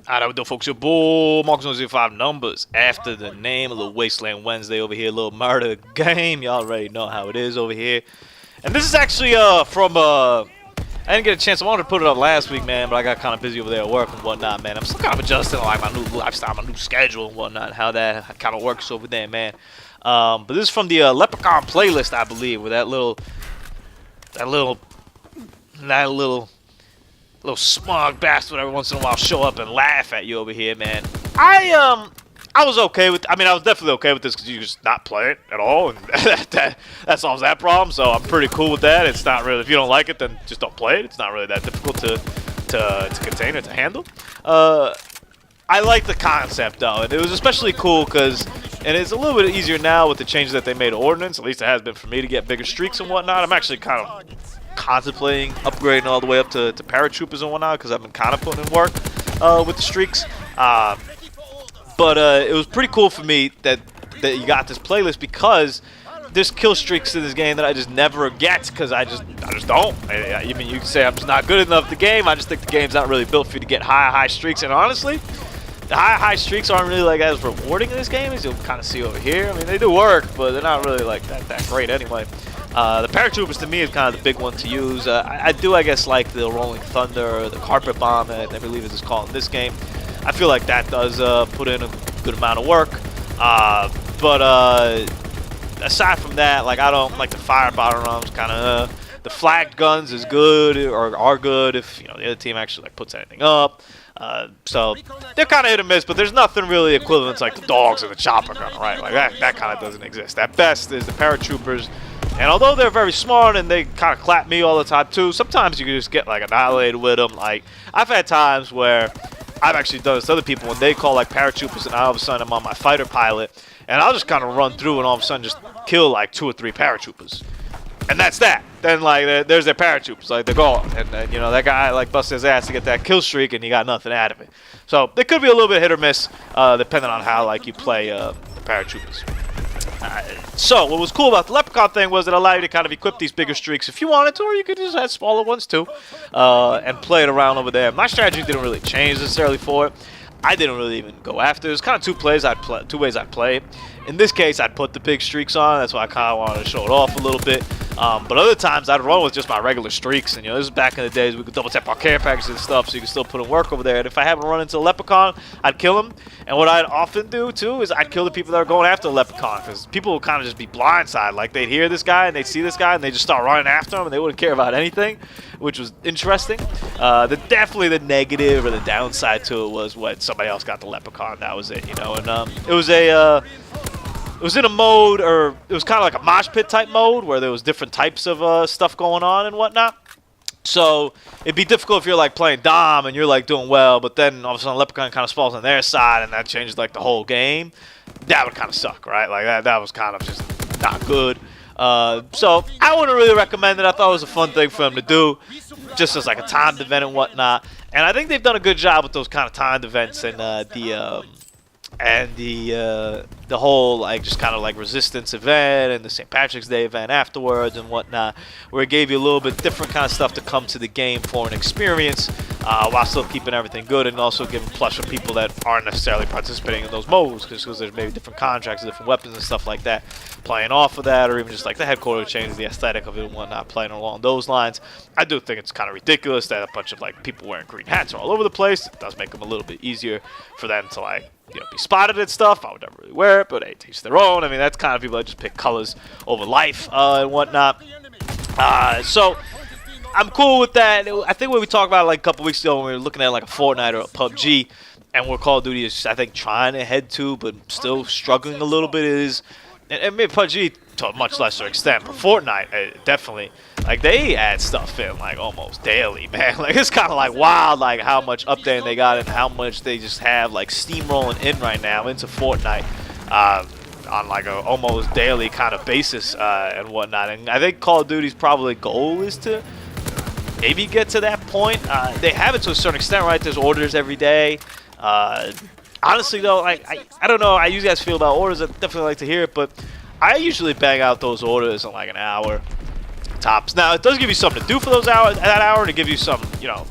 Alright, we do, folks. Your boy Marcus 105 numbers after the name. A little Wasteland Wednesday over here, a little murder game. Y'all already know how it is over here. And this is actually from I didn't get a chance. I wanted to put it up last week, man, but I got kind of busy over there at work and whatnot, man. I'm still kind of adjusting to like my new lifestyle, my new schedule and whatnot, how that kind of works over there, man. But this is from the Leprechaun playlist, I believe, with that little smug bastard every once in a while show up and laugh at you over here, man. I was okay with. I mean, I was definitely okay with this because you just not play it at all, and that solves that problem. So I'm pretty cool with that. It's not really, if you don't like it, then just don't play it. It's not really that difficult to contain or to handle. I like the concept though, and it was especially cool because, and it's a little bit easier now with the changes that they made to Ordnance. At least it has been for me to get bigger streaks and whatnot. I'm actually kind of contemplating upgrading all the way up to paratroopers and whatnot because I've been kind of putting in work with the streaks. But it was pretty cool for me that you got this playlist because there's kill streaks in this game that I just never get because I just don't. I mean, you can say I'm just not good enough at the game. I just think the game's not really built for you to get high streaks. And honestly, the high streaks aren't really like as rewarding in this game as you'll kind of see over here. I mean, they do work, but they're not really like that great anyway. The paratroopers to me is kind of the big one to use. I do, I guess, like the Rolling Thunder, the Carpet Bomb, I believe it's called in this game. I feel like that does put in a good amount of work. But aside from that, like I don't like the fire bottoms. Kind of the flagged guns is good or are good if the other team actually like puts anything up. So they're kind of hit or miss, but there's nothing really equivalent to like the dogs and the chopper gun, right? Like that kind of doesn't exist. At best is the paratroopers. And although they're very smart and they kind of clap me all the time too, sometimes you can just get like annihilated with them. Like I've had times where I've actually done this to other people when they call like paratroopers and all of a sudden I'm on my fighter pilot and I'll just kind of run through and all of a sudden just kill like 2 or 3 paratroopers. And that's that. Then like there's their paratroopers, like they're gone. And then that guy like busted his ass to get that kill streak and he got nothing out of it. So it could be a little bit hit or miss depending on how like you play the paratroopers. So what was cool about the Leprechaun thing was it allowed you to kind of equip these bigger streaks if you wanted to, or you could just have smaller ones too, and play it around over there. My strategy didn't really change necessarily for it. I didn't really even go after. There's kind of two ways I'd play. In this case, I'd put the big streaks on. That's why I kind of wanted to show it off a little bit. But other times, I'd run with just my regular streaks. And this is back in the days we could double tap our care packages and stuff, so you can still put in work over there. And if I happen to run into a Leprechaun, I'd kill him. And what I'd often do too is I'd kill the people that are going after the Leprechaun, because people will kind of just be blindsided. Like they'd hear this guy and they'd see this guy and they just start running after him and they wouldn't care about anything, which was interesting. Definitely the negative or the downside to it was when somebody else got the Leprechaun. That was it, And it was in a mode, or it was kind of like a mosh pit type mode where there was different types of stuff going on and whatnot. So it'd be difficult if you're like playing Dom and you're like doing well, but then all of a sudden Leprechaun kind of spawns on their side and that changes like the whole game. That would kind of suck, right? Like that was kind of just not good. So I wouldn't really recommend it. I thought it was a fun thing for them to do, just as like a timed event and whatnot. And I think they've done a good job with those kind of timed events and the whole like just kind of like resistance event and the St. Patrick's Day event afterwards and whatnot, where it gave you a little bit different kind of stuff to come to the game for an experience, while still keeping everything good and also giving plus for people that aren't necessarily participating in those modes, because there's maybe different contracts, different weapons and stuff like that, playing off of that, or even just like the headquarters changes the aesthetic of it and whatnot, playing along those lines. I do think it's kind of ridiculous that a bunch of like people wearing green hats are all over the place. It does make them a little bit easier for them to like be spotted and stuff. I would never really wear it, but hey, teach their own. I mean, that's kind of people that just pick colors over life and whatnot. So I'm cool with that. I think when we talked about it like a couple weeks ago when we were looking at like a Fortnite or a PUBG, and where Call of Duty is, I think, trying to head to, but still struggling a little bit is, and maybe PUBG to a much lesser extent, but Fortnite, definitely, like, they add stuff in, like, almost daily, man. Like, it's kind of, like, wild, like, how much updating they got and how much they just have, like, steamrolling in right now into Fortnite on, like, a almost daily kind of basis and whatnot. And I think Call of Duty's probably goal is to maybe get to that point. They have it to a certain extent, right? There's orders every day. Honestly, though, like, I don't know how you guys feel about orders. I'd definitely like to hear it, but I usually bang out those orders in like an hour tops. Now, it does give you something to do for that hour to give you some,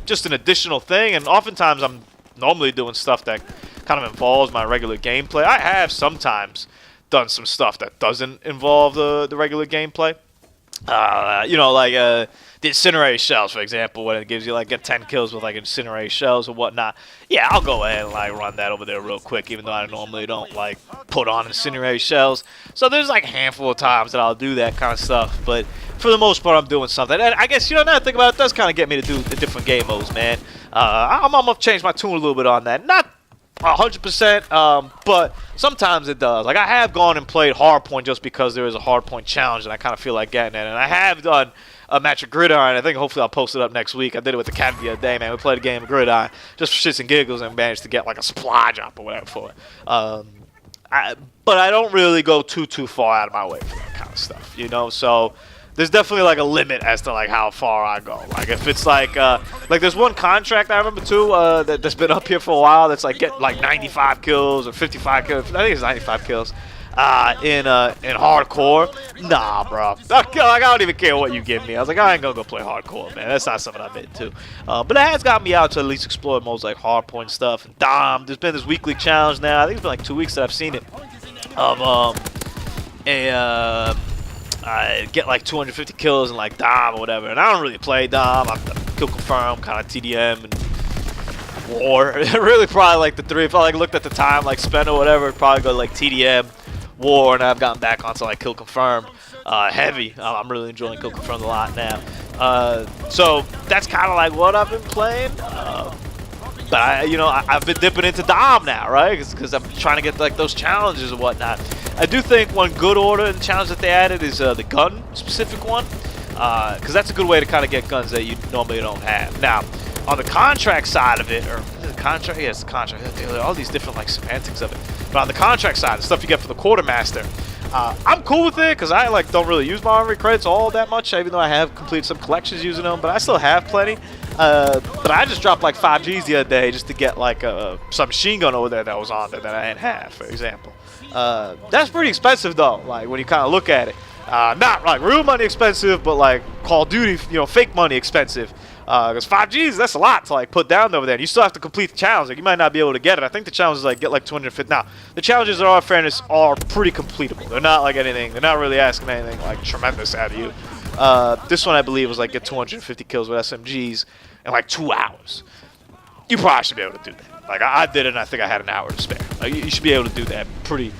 just an additional thing. And oftentimes I'm normally doing stuff that kind of involves my regular gameplay. I have sometimes done some stuff that doesn't involve the regular gameplay. You know, like the incinerator shells, for example, when it gives you like get 10 kills with like incinerator shells or whatnot. Yeah, I'll go ahead and like run that over there real quick, even though I normally don't like put on incinerator shells. So there's like a handful of times that I'll do that kind of stuff, but for the most part, I'm doing something. And I guess, you know, now that I think about it, it does kind of get me to do the different game modes, man. I'm gonna change my tune a little bit on that. Not 100%, but sometimes it does. Like, I have gone and played hardpoint just because there is a hardpoint challenge, and I kind of feel like getting it. And I have done a match of Gridiron. I think hopefully I'll post it up next week. I did it with the Academy the other day, man. We played a game of Gridiron just for shits and giggles and managed to get like a supply drop or whatever for it. But I don't really go too far out of my way for that kind of stuff, you know. So there's definitely like a limit as to like how far I go. Like if it's like there's one contract I remember too that's been up here for a while that's like get like 95 kills or 55 kills. I think it's 95 kills in hardcore. Nah, bro. Like, I don't even care what you give me. I was like, I ain't gonna go play hardcore, man. That's not something I'm into. But it has got me out to at least explore modes like hardpoint stuff. And Dom, there's been this weekly challenge now. I think it's been like 2 weeks that I've seen it. Of I get like 250 kills in like Dom or whatever, and I don't really play Dom. I'm kill confirm, kind of TDM and War. Really, probably like the three. If I like looked at the time, like spent or whatever, it'd probably go like TDM, War, and I've gotten back onto like kill confirm, heavy. I'm really enjoying kill confirm a lot now. So that's kind of like what I've been playing. But I've been dipping into Dom now, right? Because I'm trying to get like those challenges and whatnot. I do think one good order and challenge that they added is the gun specific one, because that's a good way to kind of get guns that you normally don't have. Now, on the contract side of it, or the contract, yeah, it's the contract. All these different like semantics of it. But on the contract side, the stuff you get for the quartermaster, I'm cool with it because I like don't really use my armory credits all that much, even though I have completed some collections using them. But I still have plenty. But I just dropped like 5 Gs the other day just to get like some machine gun over there that was on there that I didn't have, for example. That's pretty expensive though, like when you kind of look at it. Not like real money expensive, but like Call of Duty, fake money expensive. Because 5 Gs, that's a lot to like put down over there. And you still have to complete the challenge. Like, you might not be able to get it. I think the challenge is like get like 250. Now, the challenges in all fairness are pretty completable. They're not like anything. They're not really asking anything like tremendous out of you. This one I believe was like get 250 kills with SMGs in like 2 hours. You probably should be able to do that. Like I did it, and I think I had an hour to spare. Like, you should be able to do that pretty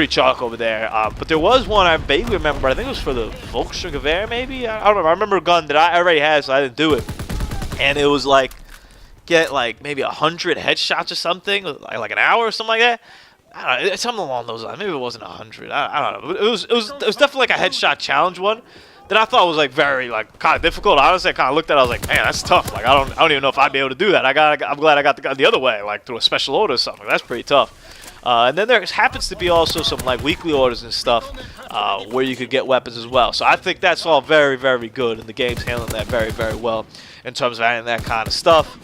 chalk over there. But there was one I vaguely remember. I think it was for the Volkswagen maybe. I don't remember. I remember a gun that I already had, so I didn't do it. And it was like get like maybe 100 headshots or something, like an hour or something like that. I don't know, something along those lines. Maybe it wasn't 100. I don't know. But it was definitely like a headshot challenge one that I thought was like very like kind of difficult. Honestly, I kind of looked at it, I was like, man, that's tough. Like I don't even know if I'd be able to do that. I'm glad I got the gun the other way, like through a special order or something. That's pretty tough. And then there happens to be also some like weekly orders and stuff where you could get weapons as well. So I think that's all very, very good, and the game's handling that very, very well in terms of adding that kind of stuff.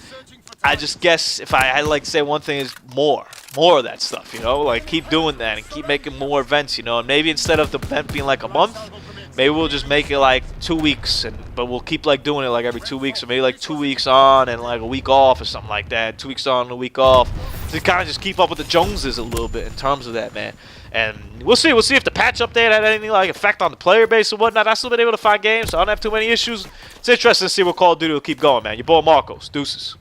I just guess if I had like to say one thing is more of that stuff, like keep doing that and keep making more events, and maybe instead of the event being like a month, maybe we'll just make it like 2 weeks, but we'll keep like doing it like every 2 weeks, or maybe like 2 weeks on and like a week off or something like that. 2 weeks on and a week off to kind of just keep up with the Joneses a little bit in terms of that, man. And we'll see if the patch update had anything like effect on the player base or whatnot. I've still been able to find games, so I don't have too many issues. It's interesting to see what Call of Duty will keep going, man. Your boy Marcos, deuces.